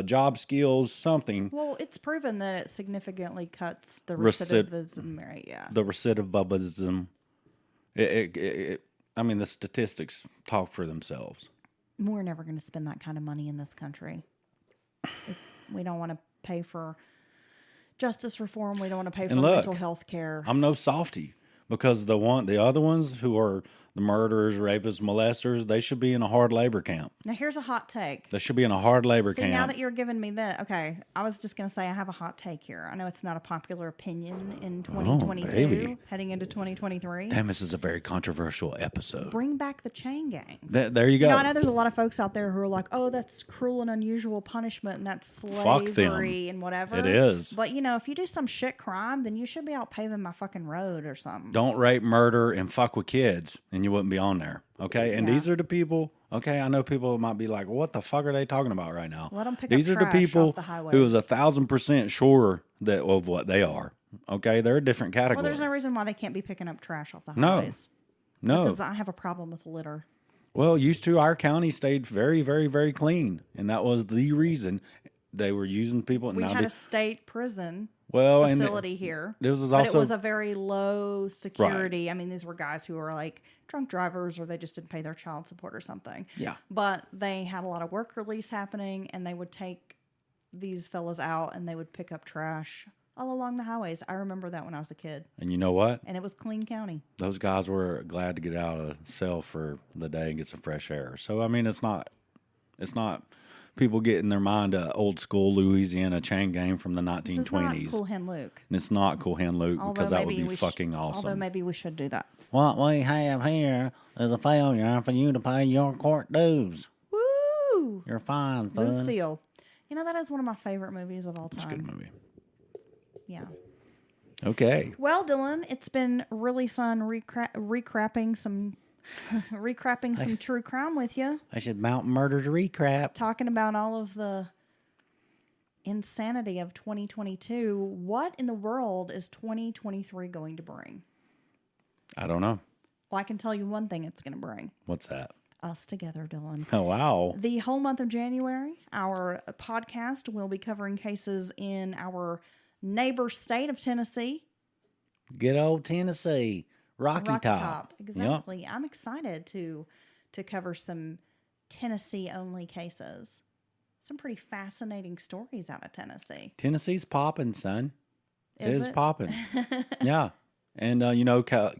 Speaker 2: job skills, something.
Speaker 1: Well, it's proven that it significantly cuts the recidivism rate. Yeah.
Speaker 2: The recidivism. I mean, the statistics talk for themselves.
Speaker 1: We're never going to spend that kind of money in this country. We don't want to pay for justice reform. We don't want to pay for mental health care.
Speaker 2: I'm no softy, because the other ones who are the murderers, rapists, molesters, they should be in a hard labor camp.
Speaker 1: Now, here's a hot take.
Speaker 2: They should be in a hard labor camp.
Speaker 1: Now that you're giving me that, okay, I was just going to say I have a hot take here. I know it's not a popular opinion in 2022, heading into 2023.
Speaker 2: Damn, this is a very controversial episode.
Speaker 1: Bring back the chain gangs.
Speaker 2: There you go.
Speaker 1: I know there's a lot of folks out there who are like, oh, that's cruel and unusual punishment, and that's slavery and whatever.
Speaker 2: It is.
Speaker 1: But, if you do some shit crime, then you should be out paving my fucking road or something.
Speaker 2: Don't rape, murder, and fuck with kids, and you wouldn't be on there. Okay? And these are the people, okay, I know people might be like, what the fuck are they talking about right now?
Speaker 1: Let them pick
Speaker 2: These
Speaker 1: up
Speaker 2: are the people
Speaker 1: off the highways.
Speaker 2: who is 1,000% sure of what they are. Okay? They're a different category.
Speaker 1: Well, there's no reason why they can't be picking up trash off the highways.
Speaker 2: No.
Speaker 1: Because I have a problem with litter.
Speaker 2: Well, used to, our county stayed very, very, very clean. And that was the reason they were using people.
Speaker 1: We had a state prison facility here.
Speaker 2: This was
Speaker 1: but
Speaker 2: also,
Speaker 1: it was a very low security. Right. I mean, these were guys who were like drunk drivers, or they just didn't pay their child support or something.
Speaker 2: Yeah.
Speaker 1: But they had a lot of work release happening, and they would take these fellas out and they would pick up trash all along the highways. I remember that when I was a kid.
Speaker 2: And you know what?
Speaker 1: And it was clean county.
Speaker 2: Those guys were glad to get out of the cell for the day and get some fresh air. So, I mean, it's not people getting their mind to old school Louisiana chain gang from the 1920s.
Speaker 1: It's not Cool Hand Luke.
Speaker 2: And it's not Cool Hand Luke, because that would be fucking awesome.
Speaker 1: Although maybe we should do that.
Speaker 2: What we have here is a failure for you to pay your court dues.
Speaker 1: Woo!
Speaker 2: You're fine, son.
Speaker 1: Lucille. That is one of my favorite movies of all time.
Speaker 2: It's a good movie.
Speaker 1: Yeah.
Speaker 2: Okay.
Speaker 1: Well, Dylan, it's been really fun recrapping some true crime with you.
Speaker 2: I should Mountain Murders recrap.
Speaker 1: Talking about all of the insanity of 2022, what in the world is 2023 going to bring?
Speaker 2: I don't know.
Speaker 1: Well, I can tell you one thing it's going to bring.
Speaker 2: What's that?
Speaker 1: Us together, Dylan.
Speaker 2: Oh, wow.
Speaker 1: The whole month of January, our podcast will be covering cases in our neighbor state of Tennessee.
Speaker 2: Good old Tennessee. Rocky Top.
Speaker 1: Exactly. Yep. I'm excited to cover some Tennessee-only cases. Some pretty fascinating stories out of Tennessee.
Speaker 2: Tennessee's popping, son. It is
Speaker 1: it?
Speaker 2: popping. Yeah. And,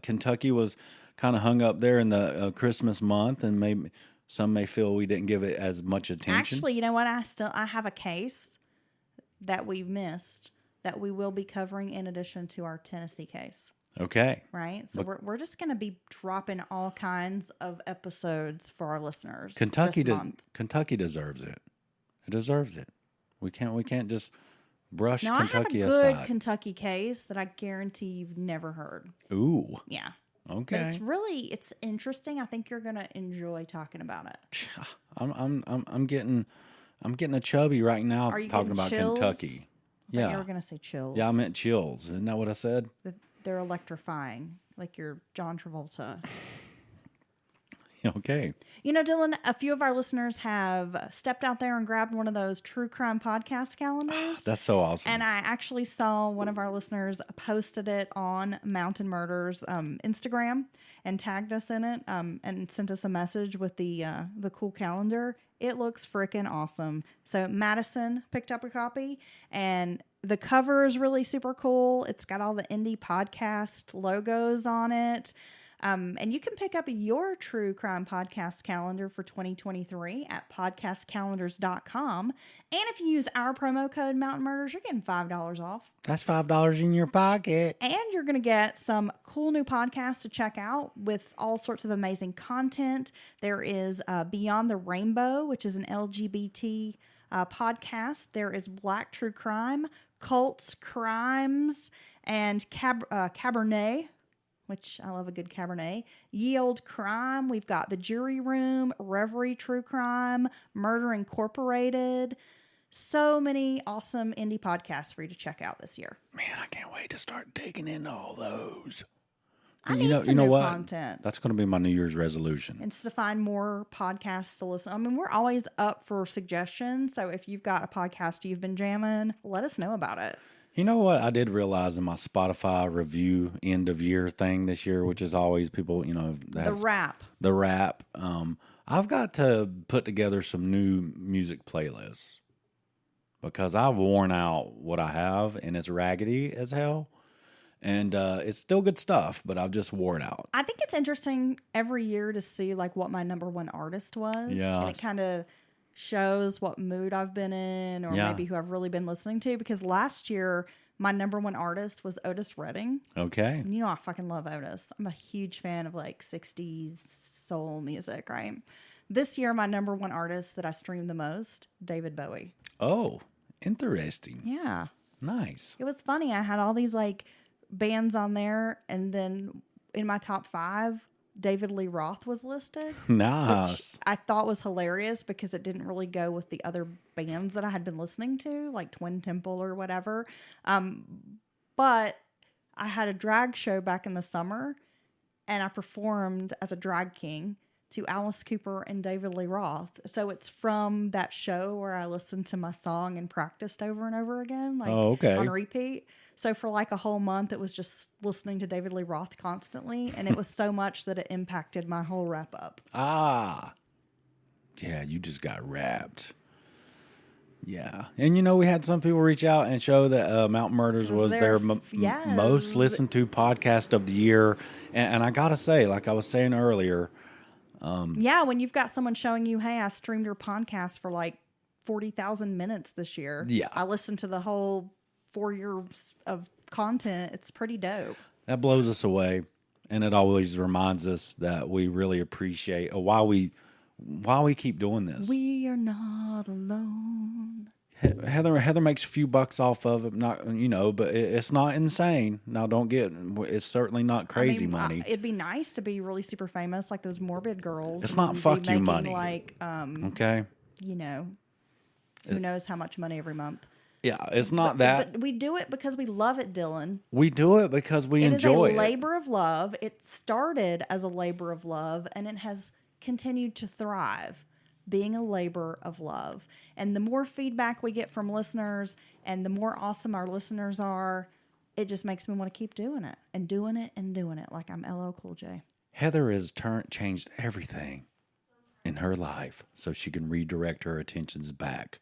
Speaker 2: Kentucky was kind of hung up there in the Christmas month, and maybe some may feel we didn't give it as much attention.
Speaker 1: Actually, you know what? I have a case that we missed that we will be covering in addition to our Tennessee case.
Speaker 2: Okay.
Speaker 1: Right? So we're just going to be dropping all kinds of episodes for our listeners.
Speaker 2: Kentucky deserves it. It deserves it. We can't just brush Kentucky aside.
Speaker 1: I have a good Kentucky case that I guarantee you've never heard.
Speaker 2: Ooh.
Speaker 1: Yeah.
Speaker 2: Okay.
Speaker 1: But it's interesting. I think you're going to enjoy talking about it.
Speaker 2: I'm getting a chubby right now talking about
Speaker 1: chills?
Speaker 2: Kentucky. Yeah.
Speaker 1: You were going to say chills.
Speaker 2: Yeah, I meant chills. Isn't that what I said?
Speaker 1: They're electrifying, like you're John Travolta.
Speaker 2: Okay.
Speaker 1: You know, Dylan, a few of our listeners have stepped out there and grabbed one of those true crime podcast calendars.
Speaker 2: That's so awesome.
Speaker 1: And I actually saw one of our listeners posted it on Mountain Murders Instagram and tagged us in it and sent us a message with the cool calendar. It looks freaking awesome. So Madison picked up a copy, and the cover is really super cool. It's got all the indie podcast logos on it. And you can pick up your true crime podcast calendar for 2023 at podcastcalendars.com. And if you use our promo code Mountain Murders, you're getting $5 off.
Speaker 2: That's $5 in your pocket.
Speaker 1: And you're going to get some cool new podcasts to check out with all sorts of amazing content. There is Beyond the Rainbow, which is an LGBT podcast. There is Black True Crime, Cults, Crimes, and Cabernet, which I love a good Cabernet. Ye Old Crime. We've got The Jury Room, Reverie True Crime, Murder Incorporated. So many awesome indie podcasts for you to check out this year.
Speaker 2: Man, I can't wait to start digging into all those.
Speaker 1: I need some new
Speaker 2: what?
Speaker 1: content.
Speaker 2: That's going to be my New Year's resolution.
Speaker 1: It's to find more podcasts to listen. I mean, we're always up for suggestions. So if you've got a podcast you've been jamming, let us know about it.
Speaker 2: You know what I did realize in my Spotify review end of year thing this year, which is always people,
Speaker 1: the
Speaker 2: wrap. I've got to put together some new music playlists because I've worn out what I have, and it's raggedy as hell. And it's still good stuff, but I've just wore it out.
Speaker 1: I think it's interesting every year to see like what my number one artist was.
Speaker 2: Yeah.
Speaker 1: And it kind of shows what mood I've been in or maybe who I've really been listening to. Because last year, my number one artist was Otis Redding.
Speaker 2: Okay.
Speaker 1: And I fucking love Otis. I'm a huge fan of like 60s soul music, right? This year, my number one artist that I streamed the most, David Bowie.
Speaker 2: Oh, interesting.
Speaker 1: Yeah.
Speaker 2: Nice.
Speaker 1: It was funny. I had all these like bands on there, and then in my top 5, David Lee Roth was listed.
Speaker 2: Nice.
Speaker 1: Which I thought was hilarious because it didn't really go with the other bands that I had been listening to, like Twin Temple or whatever. But I had a drag show back in the summer, and I performed as a drag king to Alice Cooper and David Lee Roth. So it's from that show where I listened to my song and practiced over and over again, like on repeat. So for like a whole month, it was just listening to David Lee Roth constantly. And it was so much that it impacted my whole wrap up.
Speaker 2: Ah. Yeah, you just got wrapped. Yeah. And we had some people reach out and show that Mountain Murders was their most listened to podcast of the year. And I got to say, like I was saying earlier.
Speaker 1: When you've got someone showing you, hey, I streamed your podcast for like 40,000 minutes this year.
Speaker 2: Yeah.
Speaker 1: I listened to the whole 4 years of content. It's pretty dope.
Speaker 2: That blows us away. And it always reminds us that we really appreciate why we keep doing this.
Speaker 1: We are not alone.
Speaker 2: Heather makes a few bucks off of it, but it's not insane. Now, it's certainly not crazy money.
Speaker 1: It'd be nice to be really super famous, like those Morbid girls.
Speaker 2: It's not fuck you money.
Speaker 1: Like,
Speaker 2: okay.
Speaker 1: Who knows how much money every month.
Speaker 2: Yeah, it's not that.
Speaker 1: But we do it because we love it, Dylan.
Speaker 2: We do it because we
Speaker 1: It
Speaker 2: enjoy
Speaker 1: is a
Speaker 2: it.
Speaker 1: labor of love. It started as a labor of love, and it has continued to thrive, being a labor of love. And the more feedback we get from listeners and the more awesome our listeners are, it just makes me want to keep doing it and doing it and doing it like I'm LL Cool J.
Speaker 2: Heather has changed everything in her life so she can redirect her attentions back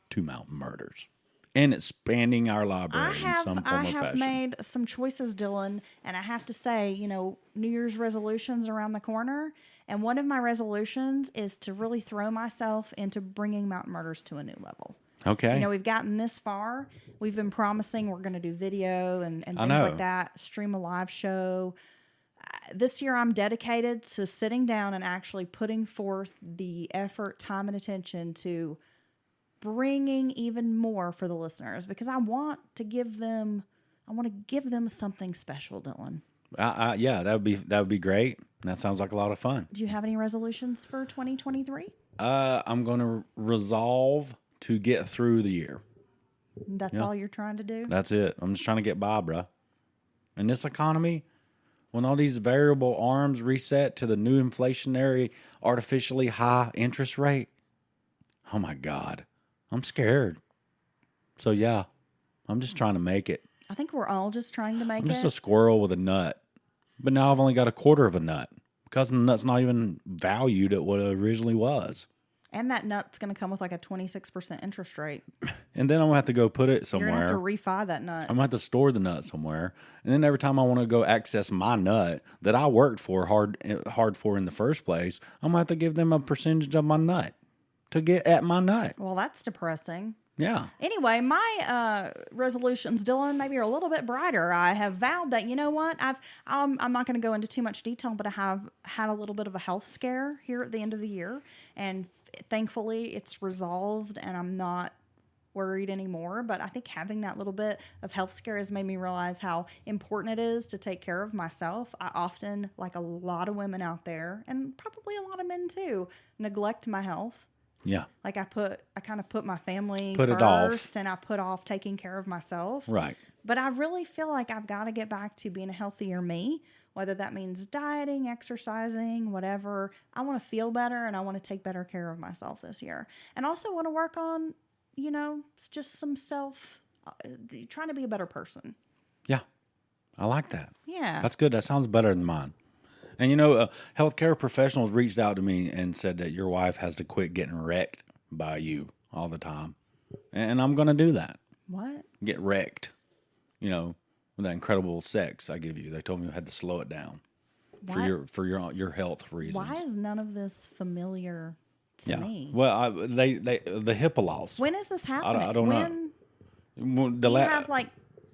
Speaker 2: to Mountain Murders and expanding our library in some form
Speaker 1: I
Speaker 2: of
Speaker 1: have
Speaker 2: fashion.
Speaker 1: made some choices, Dylan, and I have to say, New Year's resolutions around the corner, and one of my resolutions is to really throw myself into bringing Mountain Murders to a new level.
Speaker 2: Okay.
Speaker 1: We've gotten this far. We've been promising we're going to do video and things
Speaker 2: know.
Speaker 1: like that, stream a live show. This year I'm dedicated to sitting down and actually putting forth the effort, time, and attention to bringing even more for the listeners, because I want to give them something special, Dylan.
Speaker 2: Yeah, that would be great. That sounds like a lot of fun.
Speaker 1: Do you have any resolutions for 2023?
Speaker 2: I'm going to resolve to get through the year.
Speaker 1: That's all you're trying to do?
Speaker 2: That's it. I'm just trying to get by, bruh. In this economy, when all these variable arms reset to the new inflationary, artificially high interest rate, oh my God, I'm scared. So yeah, I'm just trying to make it.
Speaker 1: I think we're all just trying to make
Speaker 2: I'm just
Speaker 1: it.
Speaker 2: a squirrel with a nut. But now I've only got a quarter of a nut because the nut's not even valued at what it originally was.
Speaker 1: And that nut's going to come with like a 26% interest rate.
Speaker 2: And then I'm going to have to go put it somewhere.
Speaker 1: You're going to have to refi that nut.
Speaker 2: I'm going to have to store the nut somewhere. And then every time I want to go access my nut that I worked for hard for in the first place, I'm going to have to give them a percentage of my nut to get at my nut.
Speaker 1: Well, that's depressing.
Speaker 2: Yeah.
Speaker 1: Anyway, my resolutions, Dylan, maybe are a little bit brighter. I have vowed that, you know what, I'm not going to go into too much detail, but I have had a little bit of a health scare here at the end of the year, and thankfully it's resolved, and I'm not worried anymore. But I think having that little bit of health scare has made me realize how important it is to take care of myself. I often, like a lot of women out there, and probably a lot of men too, neglect my health.
Speaker 2: Yeah.
Speaker 1: Like I kind of put my family
Speaker 2: Put it off.
Speaker 1: first, and I put off taking care of myself.
Speaker 2: Right.
Speaker 1: But I really feel like I've got to get back to being a healthier me, whether that means dieting, exercising, whatever. I want to feel better, and I want to take better care of myself this year. And also want to work on, just some trying to be a better person.
Speaker 2: Yeah. I like that.
Speaker 1: Yeah.
Speaker 2: That's good. That sounds better than mine. And healthcare professionals reached out to me and said that your wife has to quit getting wrecked by you all the time. And I'm going to do that.
Speaker 1: What?
Speaker 2: Get wrecked. With that incredible sex I give you. They told me I had to slow it down for your health reasons.
Speaker 1: Why is none of this familiar to me?
Speaker 2: Well, the HIPAA laws.
Speaker 1: When is this happening?
Speaker 2: I don't know.
Speaker 1: Do you have like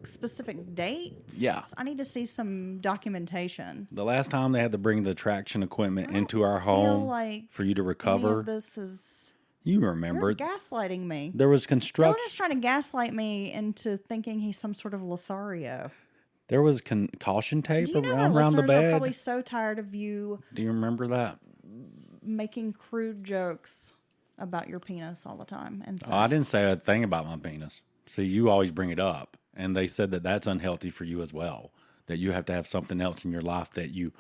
Speaker 1: specific dates?
Speaker 2: Yeah.
Speaker 1: I need to see some documentation.
Speaker 2: The last time they had to bring the traction equipment into our home for you to recover.
Speaker 1: This is...
Speaker 2: You remember.
Speaker 1: You're gaslighting me.
Speaker 2: There was construction.
Speaker 1: Dylan is trying to gaslight me into thinking he's some sort of Lothario.
Speaker 2: There was caution tape
Speaker 1: Do you know
Speaker 2: around
Speaker 1: our
Speaker 2: the
Speaker 1: listeners
Speaker 2: bed.
Speaker 1: are probably so tired of you
Speaker 2: Do you remember that?
Speaker 1: making crude jokes about your penis all the time? And
Speaker 2: I didn't say a thing about my penis. See, you always bring it up. And they said that that's unhealthy for you as well. That you have to have something else in your life that you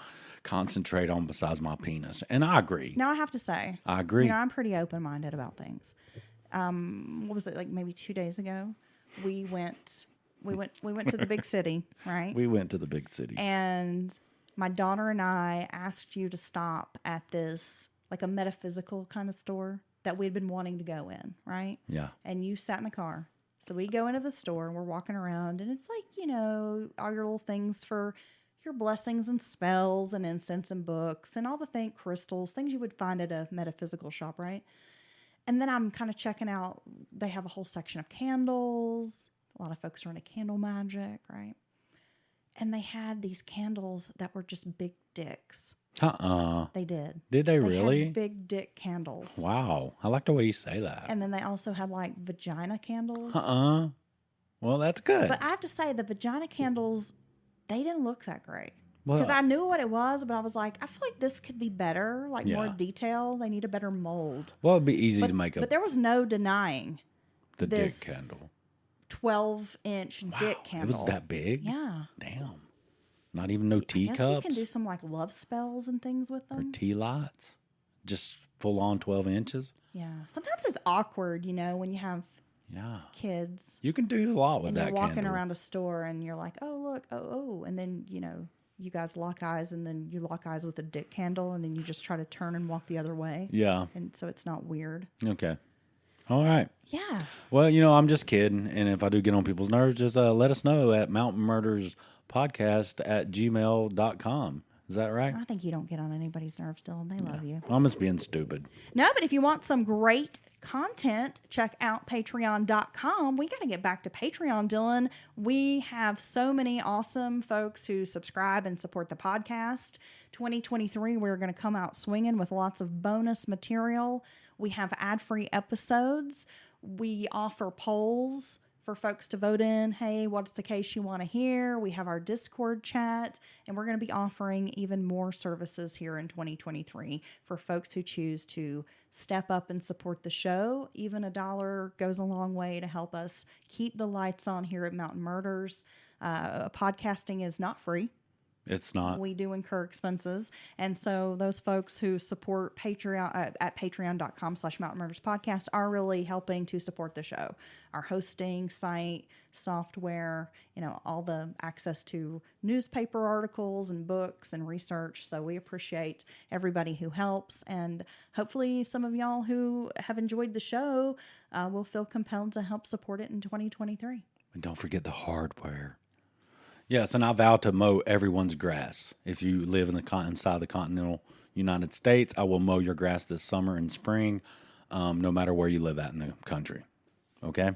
Speaker 2: concentrate on besides my penis. And I agree.
Speaker 1: Now I have to say,
Speaker 2: I agree.
Speaker 1: I'm pretty open-minded about things. What was it, like maybe 2 days ago? We went to the big city, right?
Speaker 2: We went to the big city.
Speaker 1: And my daughter and I asked you to stop at this, like a metaphysical kind of store that we'd been wanting to go in, right?
Speaker 2: Yeah.
Speaker 1: And you sat in the car. So we go into the store and we're walking around, and it's like, all your little things for your blessings and spells and incense and books and all the crystals, things you would find at a metaphysical shop, right? And then I'm kind of checking out, they have a whole section of candles. A lot of folks are into candle magic, right? And they had these candles that were just big dicks. They did.
Speaker 2: Did they really?
Speaker 1: Had big dick candles.
Speaker 2: Wow. I like the way you say that.
Speaker 1: And then they also had like vagina candles.
Speaker 2: Well, that's good.
Speaker 1: But I have to say, the vagina candles, they didn't look that great.
Speaker 2: Well,
Speaker 1: Because I knew what it was, but I was like, I feel like this could be better, like more
Speaker 2: Yeah.
Speaker 1: detail. They need a better mold.
Speaker 2: Well, it'd be easy to make
Speaker 1: But there was no denying
Speaker 2: the
Speaker 1: this
Speaker 2: dick candle.
Speaker 1: 12-inch dick
Speaker 2: It
Speaker 1: candle.
Speaker 2: was that big?
Speaker 1: Yeah.
Speaker 2: Damn. Not even no
Speaker 1: Guess
Speaker 2: teacups
Speaker 1: you can do some like love spells and things with
Speaker 2: or
Speaker 1: them.
Speaker 2: tea lights. Just full on 12 inches.
Speaker 1: Yeah. Sometimes it's awkward, when you have
Speaker 2: Yeah.
Speaker 1: kids
Speaker 2: You can do a lot with
Speaker 1: and
Speaker 2: that
Speaker 1: you're walking
Speaker 2: candle.
Speaker 1: around a store and you're like, oh, look, oh. And then, you guys lock eyes and then you lock eyes with a dick candle and then you just try to turn and walk the other way.
Speaker 2: Yeah.
Speaker 1: And so it's not weird.
Speaker 2: Okay. All right.
Speaker 1: Yeah.
Speaker 2: Well, I'm just kidding. And if I do get on people's nerves, just let us know at mountainmurderspodcast@gmail.com. Is that right?
Speaker 1: I think you don't get on anybody's nerves, Dylan. They love you.
Speaker 2: I'm just being stupid.
Speaker 1: No, but if you want some great content, check out patreon.com. We got to get back to Patreon, Dylan. We have so many awesome folks who subscribe and support the podcast. 2023, we're going to come out swinging with lots of bonus material. We have ad-free episodes. We offer polls for folks to vote in. Hey, what's the case you want to hear? We have our Discord chat, and we're going to be offering even more services here in 2023 for folks who choose to step up and support the show. Even $1 goes a long way to help us keep the lights on here at Mountain Murders. Podcasting is not free.
Speaker 2: It's not.
Speaker 1: We do incur expenses. And so those folks who support Patreon at patreon.com/Mountain Murders Podcast are really helping to support the show. Our hosting site, software, all the access to newspaper articles and books and research. So we appreciate everybody who helps. And hopefully some of y'all who have enjoyed the show will feel compelled to help support it in 2023.
Speaker 2: And don't forget the hardware. Yes, and I vow to mow everyone's grass. If you live inside the continental United States, I will mow your grass this summer and spring, no matter where you live at in the country. Okay?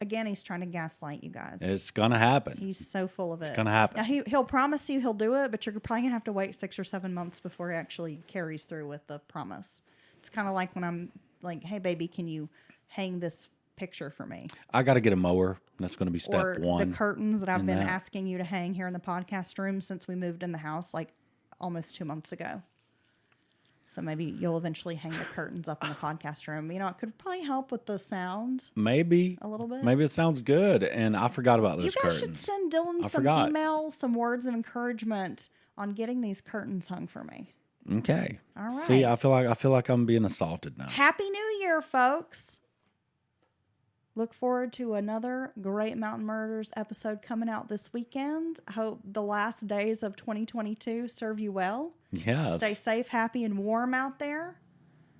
Speaker 1: Again, he's trying to gaslight you guys.
Speaker 2: It's going to happen.
Speaker 1: He's so full of it.
Speaker 2: It's going to happen.
Speaker 1: Now, he'll promise you he'll do it, but you're probably going to have to wait 6 or 7 months before he actually carries through with the promise. It's kind of like when I'm like, hey, baby, can you hang this picture for me?
Speaker 2: I got to get a mower. That's going to be step
Speaker 1: or
Speaker 2: one.
Speaker 1: The curtains that I've been asking you to hang here in the podcast room since we moved in the house like almost 2 months ago. So maybe you'll eventually hang the curtains up in the podcast room. It could probably help with the sound.
Speaker 2: Maybe.
Speaker 1: A little bit.
Speaker 2: Maybe it sounds good. And I forgot about those curtains.
Speaker 1: You guys should send Dylan some email, some words of encouragement on getting these curtains hung for me.
Speaker 2: Okay.
Speaker 1: All right.
Speaker 2: See, I feel like I'm being assaulted now.
Speaker 1: Happy New Year, folks. Look forward to another great Mountain Murders episode coming out this weekend. I hope the last days of 2022 serve you well.
Speaker 2: Yes.
Speaker 1: Stay safe, happy, and warm out there.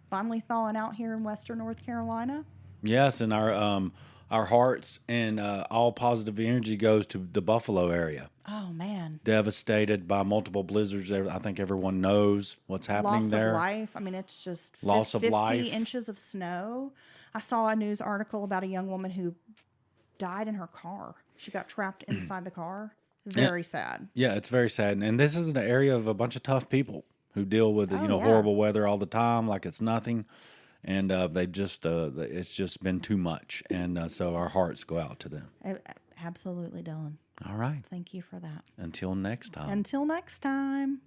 Speaker 1: Finally thawing out here in Western North Carolina.
Speaker 2: Yes, and our hearts and all positive energy goes to the Buffalo area.
Speaker 1: Oh, man.
Speaker 2: Devastated by multiple blizzards. I think everyone knows what's happening there.
Speaker 1: Loss of life. I mean, it's just
Speaker 2: Loss of
Speaker 1: 50
Speaker 2: life.
Speaker 1: inches of snow. I saw a news article about a young woman who died in her car. She got trapped inside the car. Very sad.
Speaker 2: Yeah, it's very sad. And this is an area of a bunch of tough people who deal with horrible weather all the time like it's nothing. And they just it's just been too much. And so our hearts go out to them.
Speaker 1: Absolutely, Dylan.
Speaker 2: All right.
Speaker 1: Thank you for that.
Speaker 2: Until next time.
Speaker 1: Until next time.